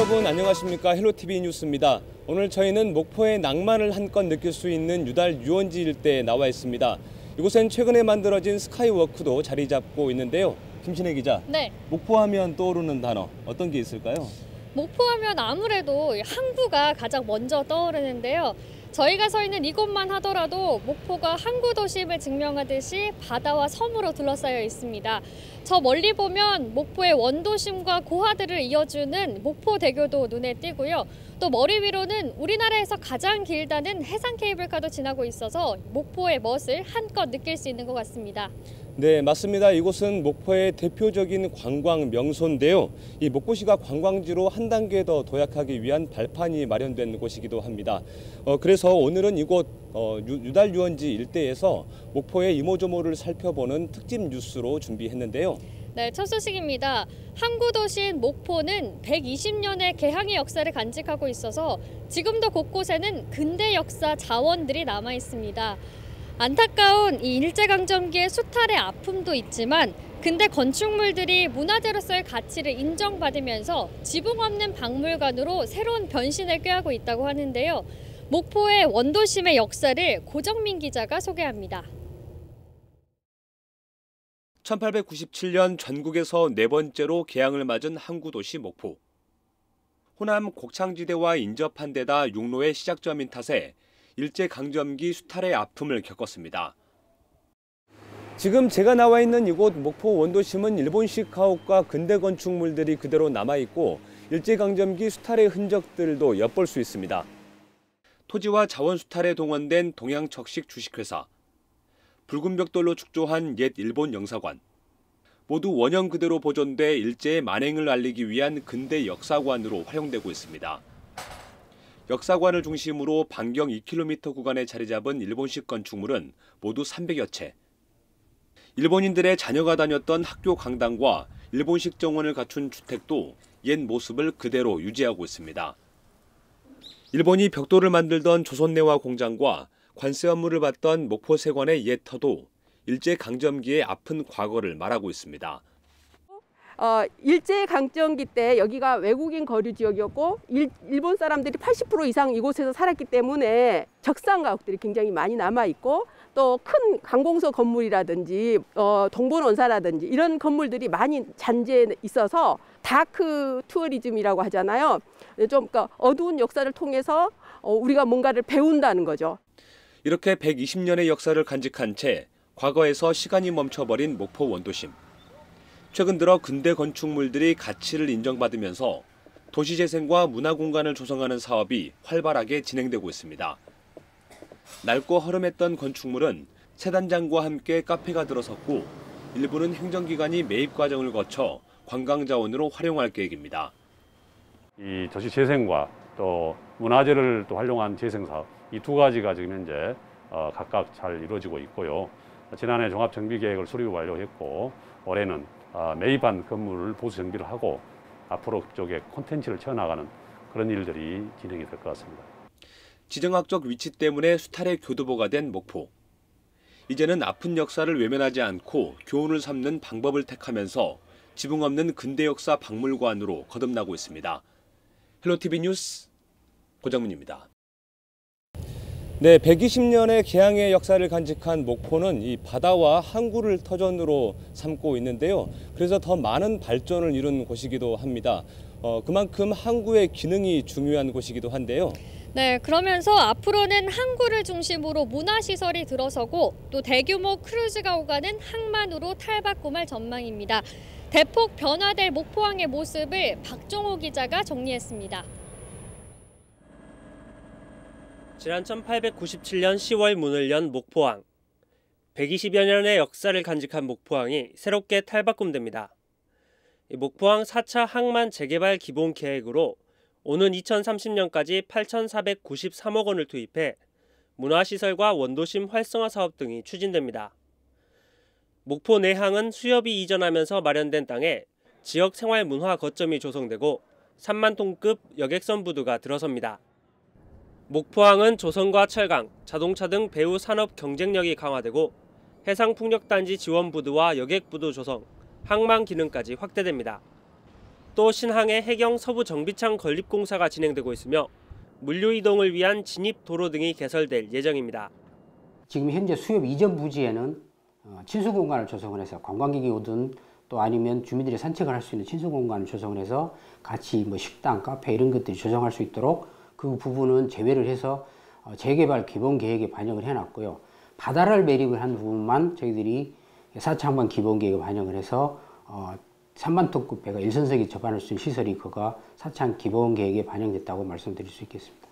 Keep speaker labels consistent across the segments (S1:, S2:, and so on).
S1: 여러분 안녕하십니까? 헬로티비 뉴스입니다. 오늘 저희는 목포의 낭만을 한껏 느낄 수 있는 유달 유원지 일대에 나와 있습니다. 이곳엔 최근에 만들어진 스카이워크도 자리 잡고 있는데요. 김신혜 기자,
S2: 네.
S1: 목포하면 떠오르는 단어 어떤 게 있을까요?
S2: 목포하면 아무래도 항구가 가장 먼저 떠오르는데요. 저희가 서 있는 이곳만 하더라도 목포가 항구 도심을 증명하듯이 바다와 섬으로 둘러싸여 있습니다. 저 멀리 보면 목포의 원도심과 고하들을 이어주는 목포대교도 눈에 띄고요. 또 머리 위로는 우리나라에서 가장 길다는 해상 케이블카도 지나고 있어서 목포의 멋을 한껏 느낄 수 있는 것 같습니다.
S1: 네, 맞습니다. 이곳은 목포의 대표적인 관광 명소인데요. 이 목포시가 관광지로 한 단계 더 도약하기 위한 발판이 마련된 곳이기도 합니다. 그래서 오늘은 이곳 유달 유원지 일대에서 목포의 이모저모를 살펴보는 특집 뉴스로 준비했는데요.
S2: 네, 첫 소식입니다. 항구 도시인 목포는 120년의 개항의 역사를 간직하고 있어서 지금도 곳곳에는 근대 역사 자원들이 남아 있습니다. 안타까운 이 일제강점기의 수탈의 아픔도 있지만 근대 건축물들이 문화재로서의 가치를 인정받으면서 지붕 없는 박물관으로 새로운 변신을 꾀하고 있다고 하는데요. 목포의 원도심의 역사를 고정민 기자가 소개합니다.
S1: 1897년 전국에서 네 번째로 개항을 맞은 항구도시 목포. 호남 곡창지대와 인접한 데다 육로의 시작점인 탓에 일제강점기 수탈의 아픔을 겪었습니다. 지금 제가 나와 있는 이곳 목포 원도심은 일본식 가옥과 근대 건축물들이 그대로 남아있고 일제강점기 수탈의 흔적들도 엿볼 수 있습니다. 토지와 자원 수탈에 동원된 동양척식 주식회사, 붉은 벽돌로 축조한 옛 일본 영사관, 모두 원형 그대로 보존돼 일제의 만행을 알리기 위한 근대 역사관으로 활용되고 있습니다. 역사관을 중심으로 반경 2km 구간에 자리 잡은 일본식 건축물은 모두 300여 채. 일본인들의 자녀가 다녔던 학교 강당과 일본식 정원을 갖춘 주택도 옛 모습을 그대로 유지하고 있습니다. 일본이 벽돌을 만들던 조선내화 공장과 관세 업무를 받던 목포세관의 옛 터도 일제강점기의 아픈 과거를 말하고 있습니다.
S3: 일제강점기 때 여기가 외국인 거류 지역이었고 일본 사람들이 80% 이상 이곳에서 살았기 때문에 적산 가옥들이 굉장히 많이 남아있고 또 큰 관공서 건물이라든지 동본원사라든지 이런 건물들이 많이 잔재해 있어서 다크 투어리즘이라고 하잖아요. 좀 그러니까 어두운 역사를 통해서 우리가 뭔가를 배운다는 거죠.
S1: 이렇게 120년의 역사를 간직한 채 과거에서 시간이 멈춰버린 목포 원도심. 최근 들어 근대 건축물들이 가치를 인정받으면서 도시재생과 문화공간을 조성하는 사업이 활발하게 진행되고 있습니다. 낡고 허름했던 건축물은 세단장과 함께 카페가 들어섰고 일부는 행정기관이 매입 과정을 거쳐 관광자원으로 활용할 계획입니다.
S4: 이 도시재생과 또 문화재를 또 활용한 재생사업 이 두 가지가 지금 현재 각각 잘 이루어지고 있고요. 지난해 종합정비계획을 수립 완료했고 올해는 매입한 건물을 보수 정비를 하고 앞으로 그쪽에 콘텐츠를 채워나가는 그런 일들이 진행이 될 것 같습니다.
S1: 지정학적 위치 때문에 수탈의 교두보가 된 목포. 이제는 아픈 역사를 외면하지 않고 교훈을 삼는 방법을 택하면서 지붕 없는 근대 역사 박물관으로 거듭나고 있습니다. 헬로티비 뉴스 고정민입니다. 네, 120년의 개항의 역사를 간직한 목포는 이 바다와 항구를 터전으로 삼고 있는데요. 그래서 더 많은 발전을 이룬 곳이기도 합니다. 그만큼 항구의 기능이 중요한 곳이기도 한데요.
S2: 네, 그러면서 앞으로는 항구를 중심으로 문화시설이 들어서고 또 대규모 크루즈가 오가는 항만으로 탈바꿈할 전망입니다. 대폭 변화될 목포항의 모습을 박종호 기자가 정리했습니다.
S5: 지난 1897년 10월 문을 연 목포항. 120여 년의 역사를 간직한 목포항이 새롭게 탈바꿈됩니다. 목포항 4차 항만 재개발 기본 계획으로 오는 2030년까지 8,493억 원을 투입해 문화시설과 원도심 활성화 사업 등이 추진됩니다. 목포 내항은 수협이 이전하면서 마련된 땅에 지역 생활 문화 거점이 조성되고 3만 톤급 여객선 부두가 들어섭니다. 목포항은 조선과 철강, 자동차 등 배후 산업 경쟁력이 강화되고 해상풍력단지 지원부두와 여객부두 조성, 항만 기능까지 확대됩니다. 또 신항의 해경 서부 정비창 건립공사가 진행되고 있으며 물류 이동을 위한 진입 도로 등이 개설될 예정입니다.
S6: 지금 현재 수협 이전 부지에는 친수 공간을 조성을 해서 관광객이 오든 또 아니면 주민들이 산책을 할 수 있는 친수 공간을 조성을 해서 같이 뭐 식당, 카페 이런 것들이 조성할 수 있도록 그 부분은 제외를 해서 재개발 기본 계획에 반영을 해놨고요. 바다를 매립을 한 부분만 저희들이 4차 항만 기본 계획에 반영을 해서 3만 톤급 배가 1선석이 접안할 수 있는 시설이 그가 4차 기본 계획에 반영됐다고 말씀드릴 수 있겠습니다.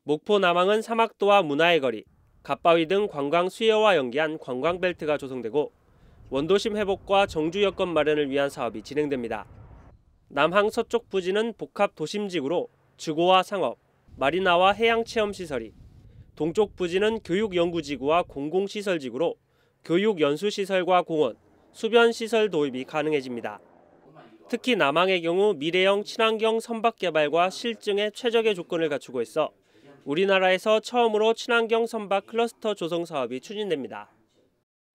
S5: 목포 남항은 사막도와 문화의 거리, 갓바위 등 관광 수요와 연계한 관광벨트가 조성되고 원도심 회복과 정주 여건 마련을 위한 사업이 진행됩니다. 남항 서쪽 부지는 복합 도심지구로 주거와 상업, 마리나와 해양체험시설이, 동쪽 부지는 교육연구지구와 공공시설지구로 교육연수시설과 공원, 수변시설 도입이 가능해집니다. 특히 남항의 경우 미래형 친환경 선박 개발과 실증의 최적의 조건을 갖추고 있어 우리나라에서 처음으로 친환경 선박 클러스터 조성 사업이 추진됩니다.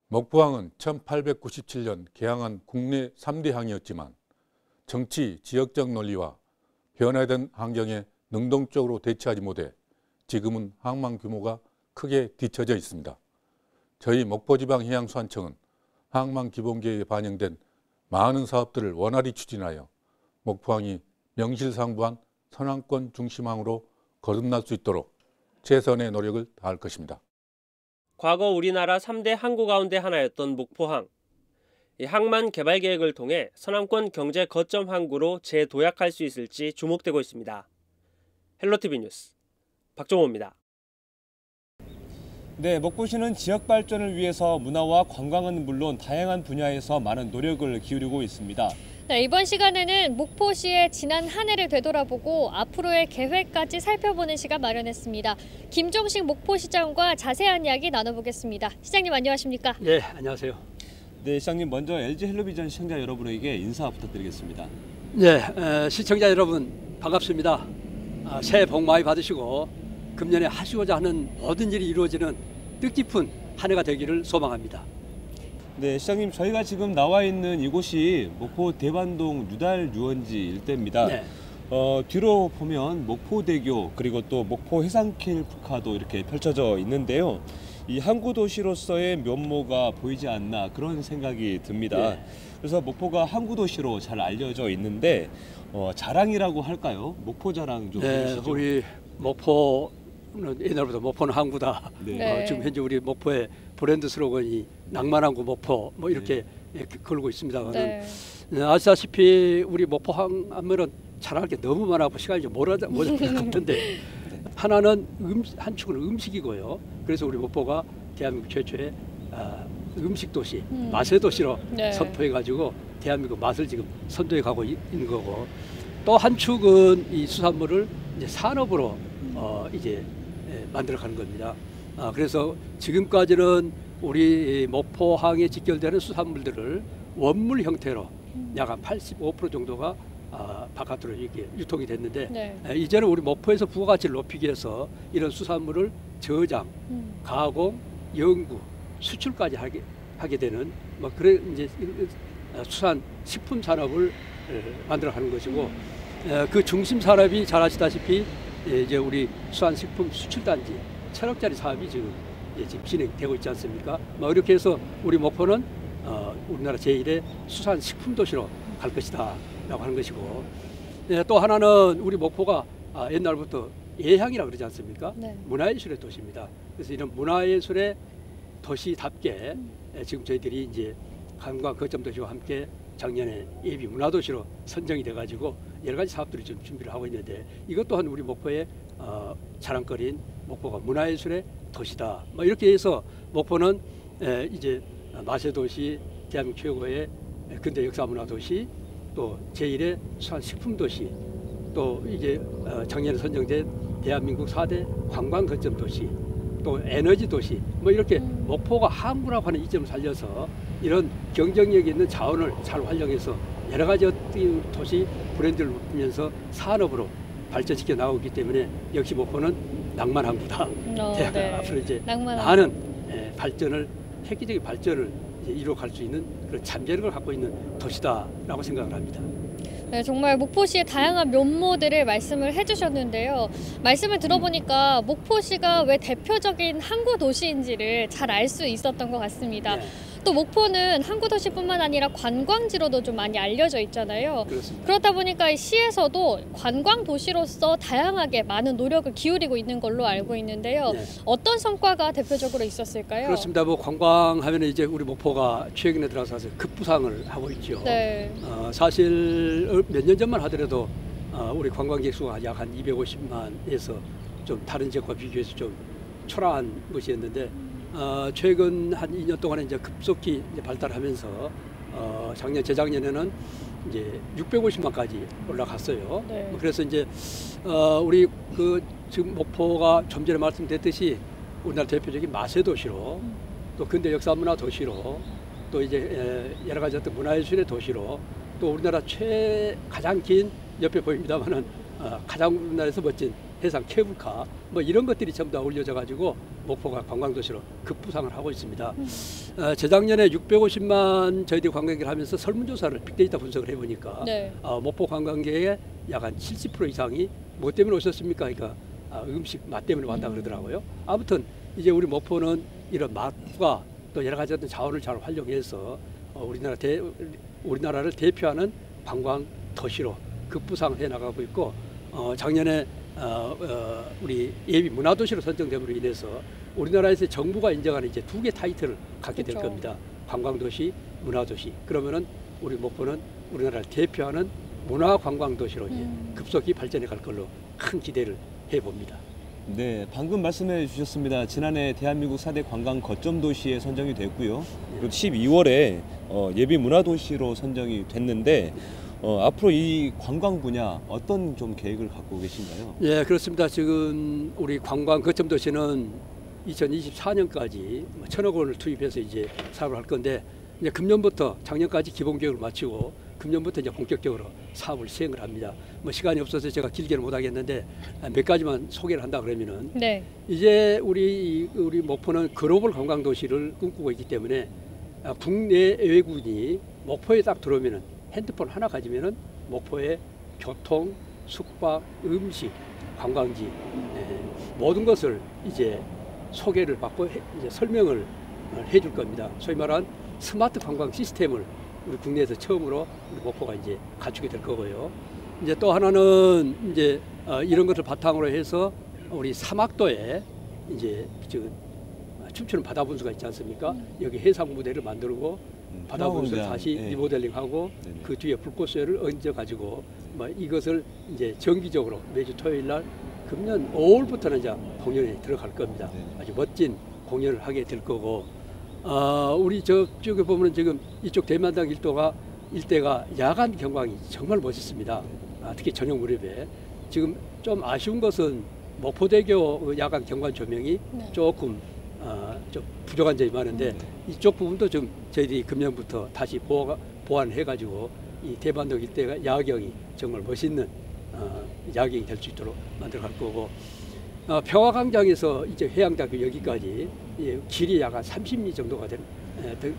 S7: 목포항은 1897년 개항한 국내 3대 항이었지만 정치, 지역적 논리와 변화된 환경에 능동적으로 대처하지 못해 지금은 항만 규모가 크게 뒤처져 있습니다. 저희 목포지방해양수산청은 항만 기본계획에 반영된 많은 사업들을 원활히 추진하여 목포항이 명실상부한 선항권 중심항으로 거듭날 수 있도록 최선의 노력을 다할 것입니다.
S5: 과거 우리나라 3대 항구 가운데 하나였던 목포항. 이 항만 개발 계획을 통해 서남권 경제 거점 항구로 재도약할 수 있을지 주목되고 있습니다. 헬로티비 뉴스 박종호입니다.
S1: 네, 목포시는 지역 발전을 위해서 문화와 관광은 물론 다양한 분야에서 많은 노력을 기울이고 있습니다.
S2: 네, 이번 시간에는 목포시의 지난 한 해를 되돌아보고 앞으로의 계획까지 살펴보는 시간 마련했습니다. 김종식 목포시장과 자세한 이야기 나눠보겠습니다. 시장님 안녕하십니까?
S8: 네, 안녕하세요.
S1: 네, 시장님 먼저 LG 헬로비전 시청자 여러분에게 인사 부탁드리겠습니다.
S8: 네, 시청자 여러분 반갑습니다. 새해 복 많이 받으시고 금년에 하시고자 하는 모든 일이 이루어지는 뜻깊은 한 해가 되기를 소망합니다.
S1: 네, 시장님 저희가 지금 나와 있는 이곳이 목포 대반동 유달 유원지 일대입니다.
S8: 네.
S1: 뒤로 보면 목포대교 그리고 또 목포 해상길 풀카도 이렇게 펼쳐져 있는데요. 이 항구 도시로서의 면모가 보이지 않나 그런 생각이 듭니다.
S8: 네.
S1: 그래서 목포가 항구 도시로 잘 알려져 있는데 자랑이라고 할까요? 목포 자랑 좀
S8: 네,
S1: 해주시죠.
S8: 우리 목포는 옛날부터 목포는 항구다.
S1: 네.
S8: 지금 현재 우리 목포의 브랜드 슬로건이 낭만항구 목포 뭐 이렇게 걸고 있습니다.
S2: 네.
S8: 아시다시피 우리 목포 하면은 자랑할 게 너무 많아서 시간이 좀 모자랄 것 같은데 하나는 한 축은 음식이고요. 그래서 우리 목포가 대한민국 최초의 음식 도시, 맛의 도시로
S2: 네.
S8: 선포해가지고 대한민국 맛을 지금 선도해 가고 있는 거고 또 한 축은 이 수산물을 이제 산업으로 이제 만들어가는 겁니다. 그래서 지금까지는 우리 목포항에 직결되는 수산물들을 원물 형태로 약 한 85% 정도가 바깥으로 이렇게 유통이 됐는데
S2: 네.
S8: 이제는 우리 목포에서 부가가치를 높이기 위해서 이런 수산물을 저장, 가공, 연구, 수출까지 하게 되는 뭐 그런 이제 수산 식품 산업을 만들어가는 것이고 그 중심 산업이 잘 아시다시피 이제 우리 수산식품 수출단지 1,000억짜리 사업이 지금 진행되고 있지 않습니까? 뭐 이렇게 해서 우리 목포는 우리나라 제1의 수산식품 도시로 갈 것이다 라고 하는 것이고 또 하나는 우리 목포가 옛날부터 예향이라고 그러지 않습니까?
S2: 네.
S8: 문화예술의 도시입니다. 그래서 이런 문화예술의 도시답게 지금 저희들이 이제 관광 거점 도시와 함께 작년에 예비 문화도시로 선정이 돼가지고 여러 가지 사업들을 좀 준비를 하고 있는데 이것 또한 우리 목포의 자랑거리인 목포가 문화예술의 도시다. 뭐 이렇게 해서 목포는 이제 맛의 도시, 대한민국 최고의 근대 역사 문화 도시, 또 제1의 수산식품 도시, 또 이제 작년에 선정된 대한민국 4대 관광 거점 도시, 또 에너지 도시, 뭐 이렇게 목포가 항구라고 하는 이점을 살려서 이런 경쟁력 있는 자원을 잘 활용해서 여러 가지 도시 브랜드를 높이면서 산업으로 발전시켜 나오고 있기 때문에 역시 목포는 낭만 항구다.
S2: 네.
S8: 앞으로 이제
S2: 낭만
S8: 많은 발전을 획기적인 발전을 이제 이루어갈 수 있는 그런 잠재력을 갖고 있는 도시다라고 생각을 합니다.
S2: 네, 정말 목포시의 다양한 면모들을 말씀을 해주셨는데요. 말씀을 들어보니까 목포시가 왜 대표적인 항구 도시인지를 잘 알 수 있었던 것 같습니다.
S8: 네.
S2: 또 목포는 항구 도시뿐만 아니라 관광지로도 좀 많이 알려져 있잖아요.
S8: 그렇습니다.
S2: 그렇다 보니까 이 시에서도 관광 도시로서 다양하게 많은 노력을 기울이고 있는 걸로 알고 있는데요.
S8: 네.
S2: 어떤 성과가 대표적으로 있었을까요?
S8: 그렇습니다. 뭐 관광하면 이제 우리 목포가 최근에 들어서 급부상을 하고 있죠.
S2: 네.
S8: 사실 몇 년 전만 하더라도 우리 관광객 수가 약 한 250만에서 좀 다른 지역과 비교해서 좀 초라한 것이었는데 최근 한 2년 동안에 이제 급속히 이제 발달하면서 작년 재작년에는 이제 650만까지 올라갔어요.
S2: 네.
S8: 그래서 이제 우리 그 지금 목포가 좀 전에 말씀드렸듯이 우리나라 대표적인 마세 도시로 또 근대 역사 문화 도시로 또 이제 여러 가지 어떤 문화예술의 도시로 또 우리나라 가장 긴 옆에 보입니다만은 가장 우리나라에서 멋진 해상 케이블카 뭐 이런 것들이 전부 다 올려져 가지고 목포가 관광도시로 급부상을 하고 있습니다. 재작년에 650만 저희들이 관광객을 하면서 설문조사를 빅데이터 분석을 해보니까
S2: 네.
S8: 목포 관광객의 약 한 70% 이상이 뭐 때문에 오셨습니까? 그러니까 음식 맛 때문에 왔다 그러더라고요. 아무튼 이제 우리 목포는 이런 맛과 또 여러 가지 어떤 자원을 잘 활용해서 우리나라를 대표하는 관광 도시로 급부상을 해 나가고 있고 작년에 우리 예비 문화도시로 선정됨으로 인해서 우리나라에서 정부가 인정하는 이제 2개 타이틀을 갖게 될
S2: 그렇죠.
S8: 겁니다. 관광도시, 문화도시. 그러면은 우리 목포는 우리나라를 대표하는 문화관광도시로 이제 급속히 발전해 갈 걸로 큰 기대를 해봅니다.
S9: 네, 방금 말씀해 주셨습니다. 지난해 대한민국 4대 관광 거점 도시에 선정이 됐고요. 그리고 12월에 예비 문화도시로 선정이 됐는데 앞으로 이 관광 분야 어떤 좀 계획을 갖고 계신가요?
S8: 예, 그렇습니다. 지금 우리 관광 거점 도시는 2024년까지 1,000억 원을 투입해서 이제 사업을 할 건데 이제 금년부터 작년까지 기본 계획을 마치고 금년부터 이제 본격적으로 사업을 시행을 합니다. 뭐 시간이 없어서 제가 길게는 못 하겠는데 몇 가지만 소개를 한다 그러면은
S2: 네.
S8: 이제 우리 목포는 글로벌 관광 도시를 꿈꾸고 있기 때문에 국내 외국인이 목포에 딱 들어오면은 핸드폰 하나 가지면은 목포의 교통, 숙박, 음식, 관광지 모든 것을 이제 소개를 받고 이제 설명을 해줄 겁니다. 소위 말한 스마트 관광 시스템을 우리 국내에서 처음으로 우리 목포가 이제 갖추게 될 거고요. 이제 또 하나는 이제 이런 것을 바탕으로 해서 우리 사막도에 이제 지금 춤추는 바다 분수가 있지 않습니까? 여기 해상 무대를 만들고 바다 분수를 다시 리모델링하고 그 뒤에 불꽃쇼를 얹어 가지고 뭐 이것을 이제 정기적으로 매주 토요일 날 금년 5월부터는 이제 공연에 들어갈 겁니다. 아주 멋진 공연을 하게 될 거고 우리 저쪽에 보면 지금 이쪽 대만당 일대가 야간 경광이 정말 멋있습니다. 특히 저녁 무렵에 지금 좀 아쉬운 것은 목포대교 야간 경관 조명이 조금 좀 부족한 점이 많은데 이쪽 부분도 좀 저희들이 금년부터 다시 보완해가지고 이 대만당 일대가 야경이 정말 멋있는 야경이 될 수 있도록 만들어 갈 거고 평화광장에서 이제 해양대학교 여기까지 길이 약 한 30미 정도가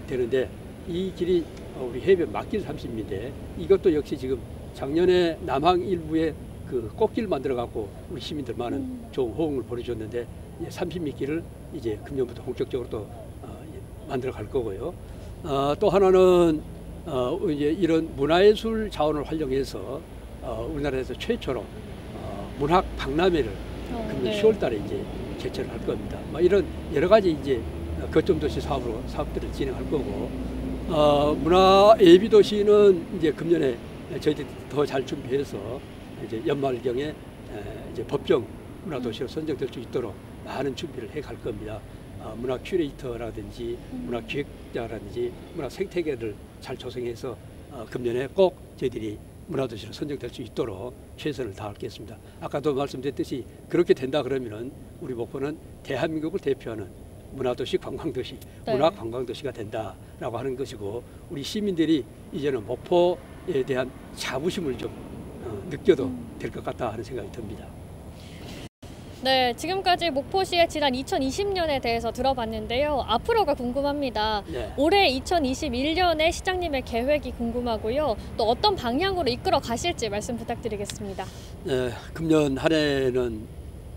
S8: 되는데 이 길이 우리 해변 막길 30미인데 이것도 역시 지금 작년에 남항 일부에 그 꽃길 만들어 갖고 우리 시민들 많은 좋은 호응을 보내줬는데 30미 길을 이제 금년부터 본격적으로 또 만들어 갈 거고요. 또 하나는 이제 이런 문화예술 자원을 활용해서 우리나라에서 최초로 문학 박람회를 금년 10월달에 이제 개최를 할 겁니다. 이런 여러 가지 이제 거점 도시 사업들을 진행할 거고 문화 예비 도시는 이제 금년에 저희들이 더 잘 준비해서 이제 연말경에 이제 법정 문화 도시로 선정될 수 있도록 많은 준비를 해 갈 겁니다. 문화 큐레이터라든지 문화 기획자라든지 문화 생태계를 잘 조성해서 금년에 꼭 저희들이 문화도시로 선정될 수 있도록 최선을 다하겠습니다. 아까도 말씀드렸듯이 그렇게 된다 그러면은 우리 목포는 대한민국을 대표하는 문화도시, 관광도시, 문화관광도시가 된다라고 하는 것이고 우리 시민들이 이제는 목포에 대한 자부심을 좀 느껴도 될 것 같다 하는 생각이 듭니다.
S2: 네, 지금까지 목포시의 지난 2020년에 대해서 들어봤는데요. 앞으로가 궁금합니다.
S8: 네.
S2: 올해 2021년에 시장님의 계획이 궁금하고요. 또 어떤 방향으로 이끌어 가실지 말씀 부탁드리겠습니다.
S8: 네, 금년 한 해는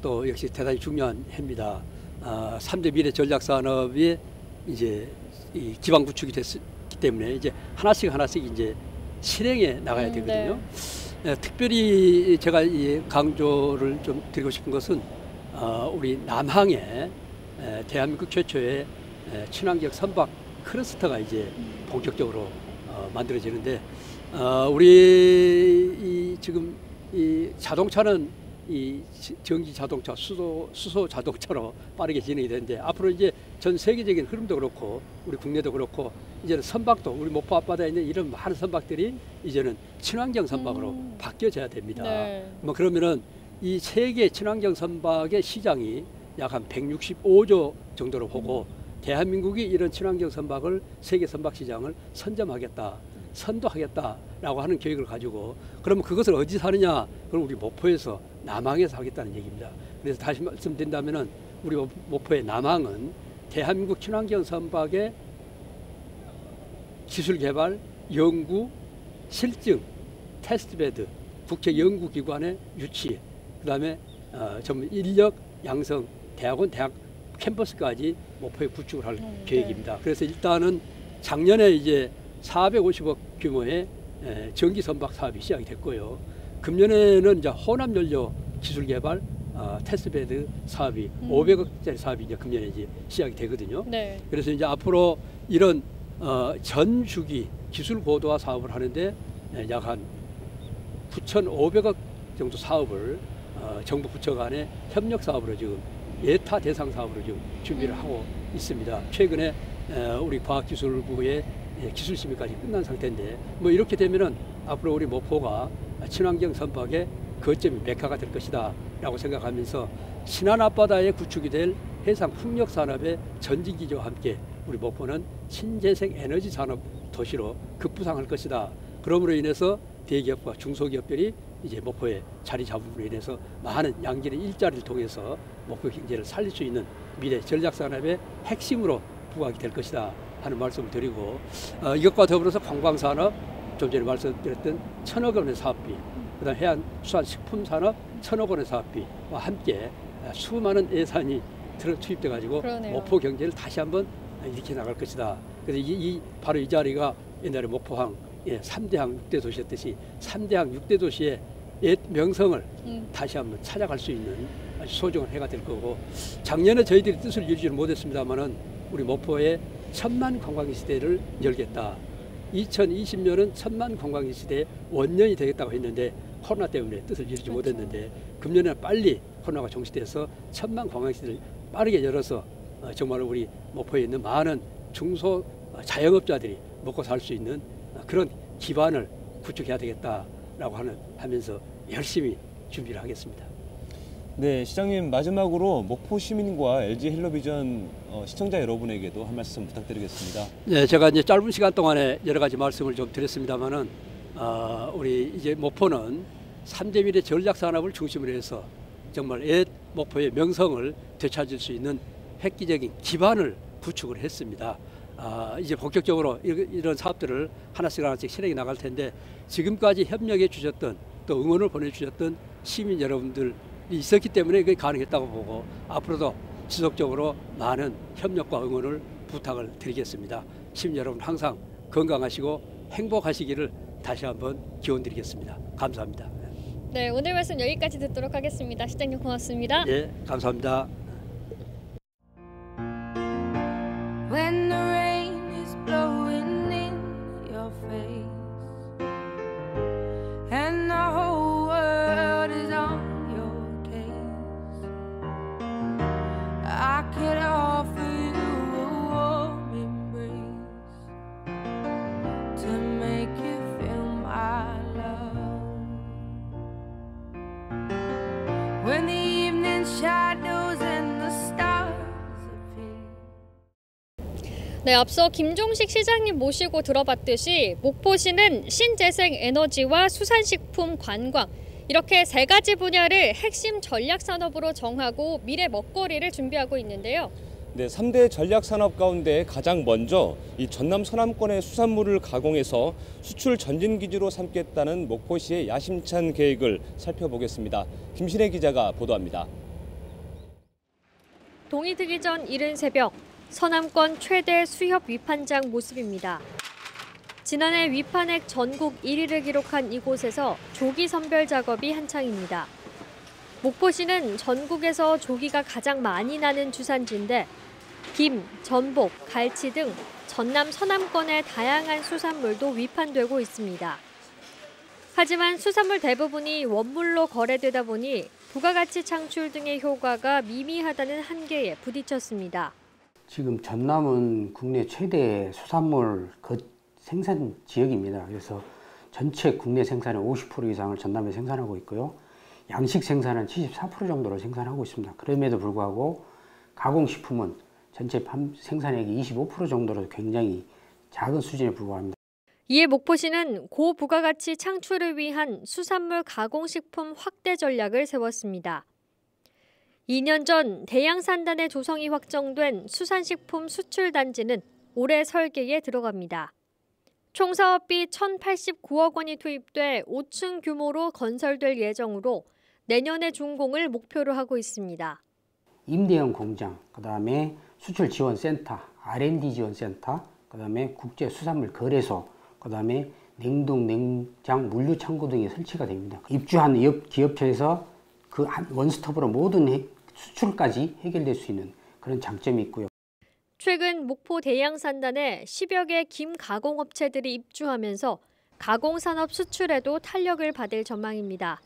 S8: 또 역시 대단히 중요한 해입니다. 3대 미래 전략 산업이 이제 이 기반 구축이 됐기 때문에 이제 하나씩 이제 실행해 나가야 되거든요. 네, 특별히 제가 이 강조를 좀 드리고 싶은 것은 우리 남항에 대한민국 최초의 친환경 선박 클러스터가 이제 본격적으로 만들어지는데 우리 지금 이 자동차는 이 전기 자동차, 수소 자동차로 빠르게 진행이 되는데 앞으로 이제 전 세계적인 흐름도 그렇고 우리 국내도 그렇고 이제는 선박도 우리 목포 앞바다에 있는 이런 많은 선박들이 이제는 친환경 선박으로 바뀌어져야 됩니다.
S2: 네.
S8: 뭐 그러면은 이 세계 친환경 선박의 시장이 약 한 165조 정도로 보고 대한민국이 이런 친환경 선박을 세계 선박 시장을 선도하겠다라고 하는 계획을 가지고 그러면 그것을 어디서 하느냐? 그럼 우리 목포에서 남항에서 하겠다는 얘기입니다. 그래서 다시 말씀드린다면은 우리 목포의 남항은 대한민국 친환경 선박의 기술 개발, 연구, 실증, 테스트베드, 국제 연구기관의 유치, 그다음에 전문 인력 양성, 대학 캠퍼스까지 목포에 구축을 할 계획입니다. 그래서 일단은 작년에 이제 450억 규모의 전기 선박 사업이 시작이 됐고요. 금년에는 이제 혼합 연료 기술 개발 테스트베드 사업이 500억짜리 사업이 이제 금년에 이제 시작이 되거든요.
S2: 네.
S8: 그래서 이제 앞으로 이런 전 주기 기술 고도화 사업을 하는데 약 한 9,500억 정도 사업을 정부 부처 간의 협력 사업으로 지금 예타 대상 사업으로 지금 준비를 하고 있습니다. 최근에 우리 과학기술부의 기술 심의까지 끝난 상태인데 뭐 이렇게 되면은 앞으로 우리 목포가 친환경 선박의 거점이 메카가 될 것이다 라고 생각하면서 신안 앞바다에 구축이 될 해상 풍력 산업의 전진 기조와 함께 우리 목포는 신재생 에너지 산업 도시로 급부상할 것이다. 그러므로 인해서 대기업과 중소기업들이 이제 목포에 자리 잡음으로 인해서 많은 양질의 일자리를 통해서 목포 경제를 살릴 수 있는 미래 전략 산업의 핵심으로 부각이 될 것이다 하는 말씀을 드리고 이것과 더불어서 관광산업, 좀 전에 말씀드렸던 1,000억 원의 사업비, 그다음 해안수산식품산업 1,000억 원의 사업비와 함께 수많은 예산이 투입돼 가지고 목포 경제를 다시 한번 일으켜 나갈 것이다. 그래서 바로 이 자리가 옛날에 목포항 3대항 6대 도시였듯이 3대항 6대 도시의 옛 명성을 다시 한번 찾아갈 수 있는 아주 소중한 해가 될 거고 작년에 저희들이 뜻을 이루지는 못했습니다만은 우리 목포에 1000만 관광객 시대를 열겠다. 2020년은 1000만 관광객 시대의 원년이 되겠다고 했는데 코로나 때문에 뜻을 이루지 못했는데 금년에 빨리 코로나가 종식돼서 1000만 관광객 시대를 빠르게 열어서 정말 우리 목포에 있는 많은 중소 자영업자들이 먹고 살 수 있는 그런 기반을 구축해야 되겠다라고 하면서 열심히 준비를 하겠습니다.
S9: 네, 시장님 마지막으로 목포 시민과 LG 헬로비전 시청자 여러분에게도 한 말씀 부탁드리겠습니다.
S8: 네, 제가 이제 짧은 시간 동안에 여러 가지 말씀을 좀 드렸습니다만은 우리 이제 목포는 3대 미래 전략 산업을 중심으로 해서 정말 옛 목포의 명성을 되찾을 수 있는 획기적인 기반을 구축을 했습니다. 이제 본격적으로 이런 사업들을 하나씩 실행해 나갈 텐데 지금까지 협력해 주셨던 또 응원을 보내주셨던 시민 여러분들이 있었기 때문에 그게 가능했다고 보고 앞으로도 지속적으로 많은 협력과 응원을 부탁을 드리겠습니다. 시민 여러분 항상 건강하시고 행복하시기를 다시 한번 기원드리겠습니다. 감사합니다.
S2: 네, 오늘 말씀 여기까지 듣도록 하겠습니다. 시장님 고맙습니다.
S8: 네, 감사합니다.
S10: When the rain is blowing in your face and the whole world is on your case, I could offer you a warm embrace to make you feel my love. When the evening shadows and the stars
S2: 네, 앞서 김종식 시장님 모시고 들어봤듯이 목포시는 신재생 에너지와 수산식품 관광 이렇게 세 가지 분야를 핵심 전략 산업으로 정하고 미래 먹거리를 준비하고 있는데요.
S1: 네, 3대 전략 산업 가운데 가장 먼저 이 전남 서남권의 수산물을 가공해서 수출 전진 기지로 삼겠다는 목포시의 야심찬 계획을 살펴보겠습니다. 김신혜 기자가 보도합니다.
S2: 동이 트기 전 이른 새벽, 서남권 최대 수협 위판장 모습입니다. 지난해 위판액 전국 1위를 기록한 이곳에서 조기 선별 작업이 한창입니다. 목포시는 전국에서 조기가 가장 많이 나는 주산지인데 김, 전복, 갈치 등 전남 서남권의 다양한 수산물도 위판되고 있습니다. 하지만 수산물 대부분이 원물로 거래되다 보니 부가가치 창출 등의 효과가 미미하다는 한계에 부딪혔습니다.
S6: 지금 전남은 국내 최대 수산물 생산 지역입니다. 그래서 전체 국내 생산의 50% 이상을 전남에 생산하고 있고요. 양식 생산은 74% 정도로 생산하고 있습니다. 그럼에도 불구하고 가공식품은 전체 생산액이 25% 정도로 굉장히 작은 수준에 불과합니다.
S2: 이에 목포시는 고부가가치 창출을 위한 수산물 가공식품 확대 전략을 세웠습니다. 2년 전 대양산단의 조성이 확정된 수산식품 수출단지는 올해 설계에 들어갑니다. 총 사업비 1,089억 원이 투입돼 5층 규모로 건설될 예정으로 내년에 준공을 목표로 하고 있습니다.
S6: 임대형 공장, 그다음에 수출 지원센터, R&D 지원센터, 그다음에 국제수산물 거래소, 그다음에 냉동, 냉장, 물류 창고 등이 설치가 됩니다. 입주한 기업체에서 그 원스톱으로 모든 수출까지 해결될 수 있는 그런 장점이 있고요.
S2: 최근 목포 대양산단에 10여 개 김 가공업체들이 입주하면서 가공산업 수출에도 탄력을 받을 전망입니다.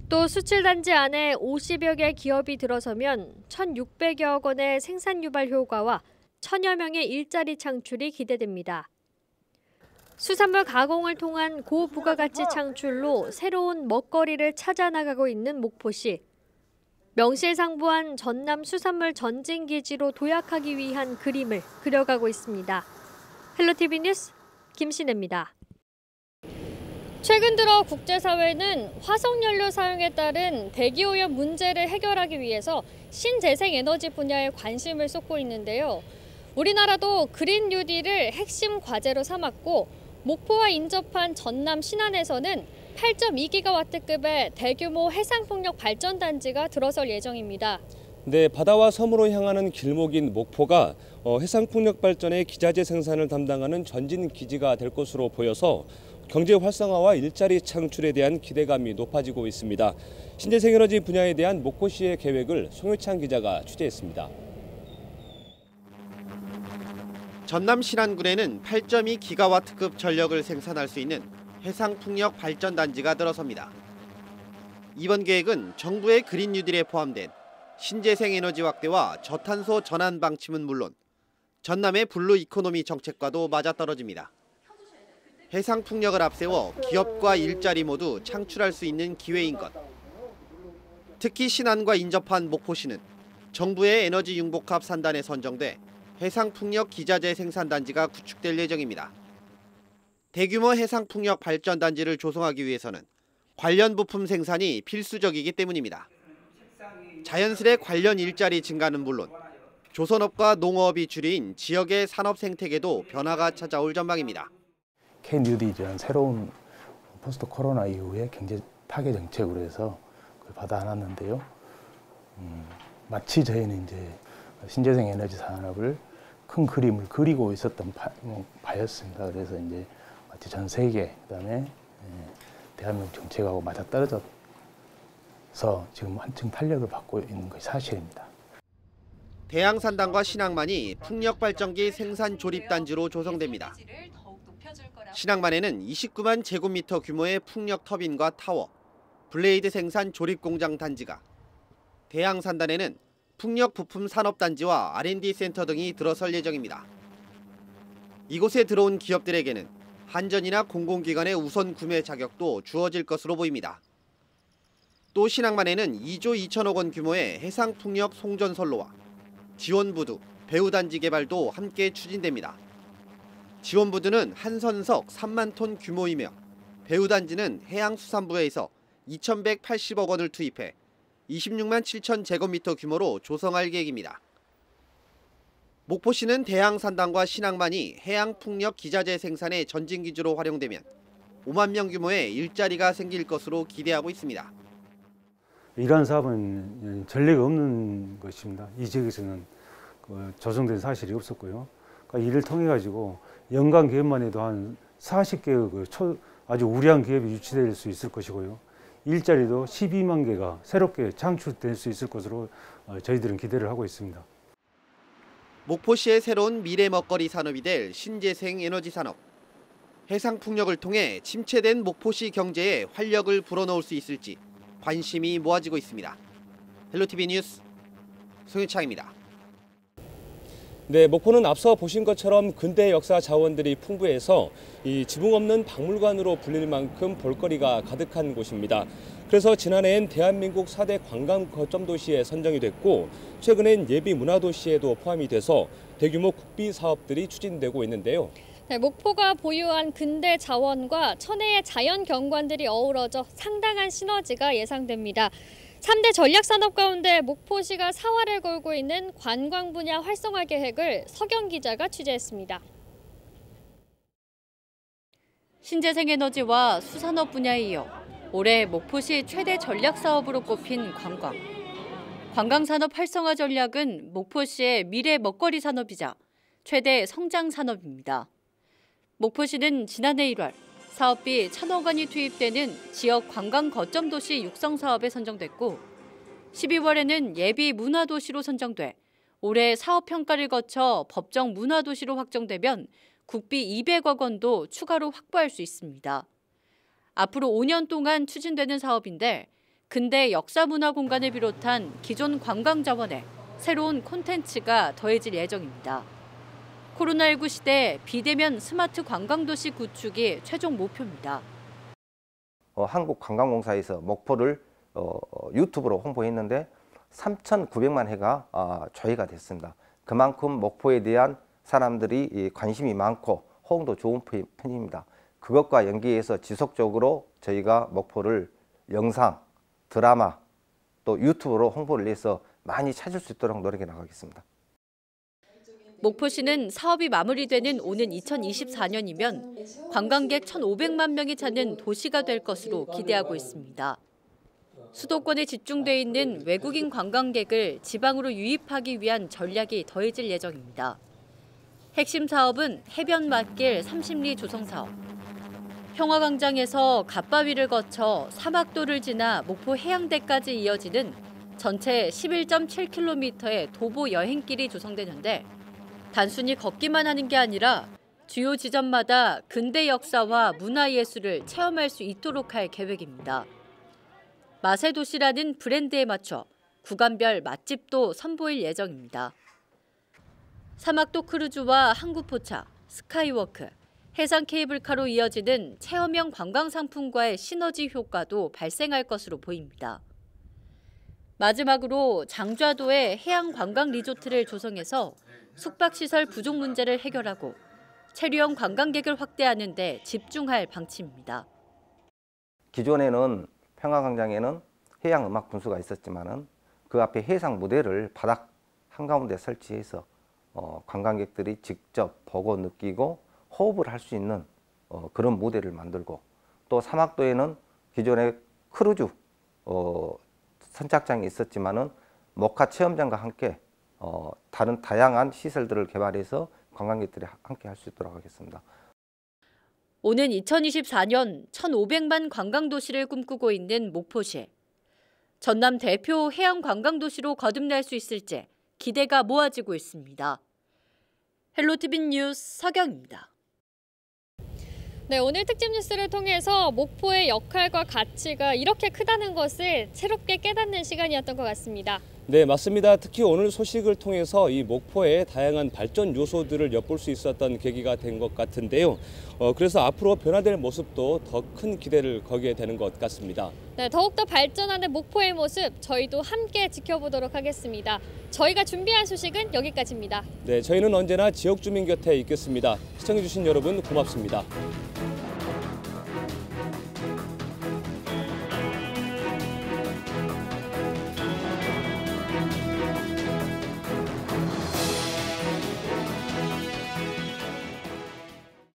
S2: 또 수출단지 안에 50여 개 기업이 들어서면 1,600여억 원의 생산 유발 효과와 1,000여 명의 일자리 창출이 기대됩니다. 수산물 가공을 통한 고부가가치 창출로 새로운 먹거리를 찾아 나가고 있는 목포시. 명실상부한 전남 수산물 전진기지로 도약하기 위한 그림을 그려가고 있습니다. 헬로티비 뉴스 김신혜입니다. 최근 들어 국제사회는 화석연료 사용에 따른 대기오염 문제를 해결하기 위해서 신재생에너지 분야에 관심을 쏟고 있는데요. 우리나라도 그린 뉴딜을 핵심 과제로 삼았고 목포와 인접한 전남 신안에서는 8.2기가와트급의 대규모 해상풍력 발전단지가 들어설 예정입니다.
S1: 네, 바다와 섬으로 향하는 길목인 목포가 해상풍력 발전의 기자재 생산을 담당하는 전진 기지가 될 것으로 보여서 경제 활성화와 일자리 창출에 대한 기대감이 높아지고 있습니다. 신재생에너지 분야에 대한 목포시의 계획을 송유찬 기자가 취재했습니다.
S11: 전남 신안군에는 8.2기가와트급 전력을 생산할 수 있는 해상풍력 발전단지가 들어섭니다. 이번 계획은 정부의 그린 뉴딜에 포함된 신재생에너지 확대와 저탄소 전환 방침은 물론 전남의 블루 이코노미 정책과도 맞아떨어집니다. 해상풍력을 앞세워 기업과 일자리 모두 창출할 수 있는 기회인 것. 특히 신안과 인접한 목포시는 정부의 에너지 융복합 산단에 선정돼 해상풍력 기자재 생산단지가 구축될 예정입니다. 대규모 해상풍력 발전단지를 조성하기 위해서는 관련 부품 생산이 필수적이기 때문입니다. 자연스레 관련 일자리 증가는 물론 조선업과 농업이 주류인 지역의 산업 생태계도 변화가 찾아올 전망입니다.
S12: K-뉴딜이라는 새로운 포스트 코로나 이후에 경제 파괴 정책으로 해서 그걸 받아안았는데요. 마치 저희는 이제 신재생 에너지 산업을 큰 그림을 그리고 있었던 바였습니다. 그래서 이제 마치 전 세계, 그다음에 대한민국 정책하고 맞아떨어져서 지금 한층 탄력을 받고 있는 것이 사실입니다.
S11: 대양산단과 신항만이 풍력발전기 생산 조립단지로 조성됩니다. 신항만에는 29만 제곱미터 규모의 풍력 터빈과 타워, 블레이드 생산 조립공장 단지가, 대양산단에는 풍력 부품 산업단지와 R&D 센터 등이 들어설 예정입니다. 이곳에 들어온 기업들에게는 한전이나 공공기관의 우선 구매 자격도 주어질 것으로 보입니다. 또 신항만에는 2조 2천억 원 규모의 해상풍력 송전선로와 지원부두, 배후단지 개발도 함께 추진됩니다. 지원부두는 한선석 3만 톤 규모이며 배후단지는 해양수산부에서 2,180억 원을 투입해 26만 7천 제곱미터 규모로 조성할 계획입니다. 목포시는 대양산단과 신항만이 해양풍력 기자재 생산의 전진기지로 활용되면 5만 명 규모의 일자리가 생길 것으로 기대하고 있습니다.
S13: 이러한 사업은 전례가 없는 것입니다. 이 지역에서는 조성된 사실이 없었고요. 그러니까 이를 통해 가지고 연간 기업만 해도 한 40개의 아주 우량한 기업이 유치될 수 있을 것이고요. 일자리도 12만 개가 새롭게 창출될 수 있을 것으로 저희들은 기대를 하고 있습니다.
S11: 목포시의 새로운 미래 먹거리 산업이 될 신재생 에너지 산업. 해상풍력을 통해 침체된 목포시 경제에 활력을 불어넣을 수 있을지 관심이 모아지고 있습니다. 헬로티비 뉴스 송유창입니다.
S1: 네, 목포는 앞서 보신 것처럼 근대 역사 자원들이 풍부해서 이 지붕 없는 박물관으로 불릴 만큼 볼거리가 가득한 곳입니다. 그래서 지난해엔 대한민국 4대 관광 거점 도시에 선정이 됐고 최근엔 예비 문화 도시에도 포함이 돼서 대규모 국비 사업들이 추진되고 있는데요.
S2: 네, 목포가 보유한 근대 자원과 천혜의 자연 경관들이 어우러져 상당한 시너지가 예상됩니다. 3대 전략산업 가운데 목포시가 사활을 걸고 있는 관광 분야 활성화 계획을 서경 기자가 취재했습니다.
S14: 신재생에너지와 수산업 분야에 이어 올해 목포시 최대 전략사업으로 꼽힌 관광. 관광산업 활성화 전략은 목포시의 미래 먹거리 산업이자 최대 성장 산업입니다. 목포시는 지난해 1월 사업비 1,000억 원이 투입되는 지역 관광 거점 도시 육성 사업에 선정됐고 12월에는 예비 문화 도시로 선정돼 올해 사업 평가를 거쳐 법정 문화 도시로 확정되면 국비 200억 원도 추가로 확보할 수 있습니다. 앞으로 5년 동안 추진되는 사업인데 근대 역사 문화 공간을 비롯한 기존 관광 자원에 새로운 콘텐츠가 더해질 예정입니다. 코로나19 시대 비대면 스마트 관광도시 구축이 최종 목표입니다.
S15: 한국관광공사에서 목포를 유튜브로 홍보했는데 3,900만 회가 조회가 됐습니다. 그만큼 목포에 대한 사람들이 관심이 많고 호응도 좋은 편입니다. 그것과 연계해서 지속적으로 저희가 목포를 영상, 드라마, 또 유튜브로 홍보를 해서 많이 찾을 수 있도록 노력해 나가겠습니다.
S14: 목포시는 사업이 마무리되는 오는 2024년이면 관광객 1,500만 명이 찾는 도시가 될 것으로 기대하고 있습니다. 수도권에 집중돼 있는 외국인 관광객을 지방으로 유입하기 위한 전략이 더해질 예정입니다. 핵심 사업은 해변 맞길 30리 조성 사업. 평화광장에서 갓바위를 거쳐 사막도를 지나 목포 해양대까지 이어지는 전체 11.7km의 도보 여행길이 조성되는데 단순히 걷기만 하는 게 아니라 주요 지점마다 근대 역사와 문화예술을 체험할 수 있도록 할 계획입니다. 맛의 도시라는 브랜드에 맞춰 구간별 맛집도 선보일 예정입니다. 사막도 크루즈와 항구포차, 스카이워크, 해상 케이블카로 이어지는 체험형 관광상품과의 시너지 효과도 발생할 것으로 보입니다. 마지막으로 장좌도에 해양 관광 리조트를 조성해서 숙박시설 부족 문제를 해결하고 체류형 관광객을 확대하는 데 집중할 방침입니다.
S15: 기존에는 평화광장에는 해양음악 분수가 있었지만은 그 앞에 해상 무대를 바닥 한가운데 설치해서 관광객들이 직접 보고 느끼고 호흡을 할 수 있는 그런 무대를 만들고 또 사막도에는 기존에 크루즈 선착장이 있었지만은 목화 체험장과 함께 다른 다양한 시설들을 개발해서 관광객들이 함께 할 수 있도록 하겠습니다.
S14: 오는 2024년 1,500만 관광도시를 꿈꾸고 있는 목포시. 전남 대표 해양 관광도시로 거듭날 수 있을지 기대가 모아지고 있습니다. 헬로티비 뉴스 서경입니다.
S2: 네, 오늘 특집 뉴스를 통해서 목포의 역할과 가치가 이렇게 크다는 것을 새롭게 깨닫는 시간이었던 것 같습니다.
S1: 네, 맞습니다. 특히 오늘 소식을 통해서 이 목포의 다양한 발전 요소들을 엿볼 수 있었던 계기가 된 것 같은데요. 그래서 앞으로 변화될 모습도 더 큰 기대를 거기에 되는 것 같습니다.
S2: 네, 더욱더 발전하는 목포의 모습 저희도 함께 지켜보도록 하겠습니다. 저희가 준비한 소식은 여기까지입니다.
S1: 네, 저희는 언제나 지역 주민 곁에 있겠습니다. 시청해주신 여러분 고맙습니다.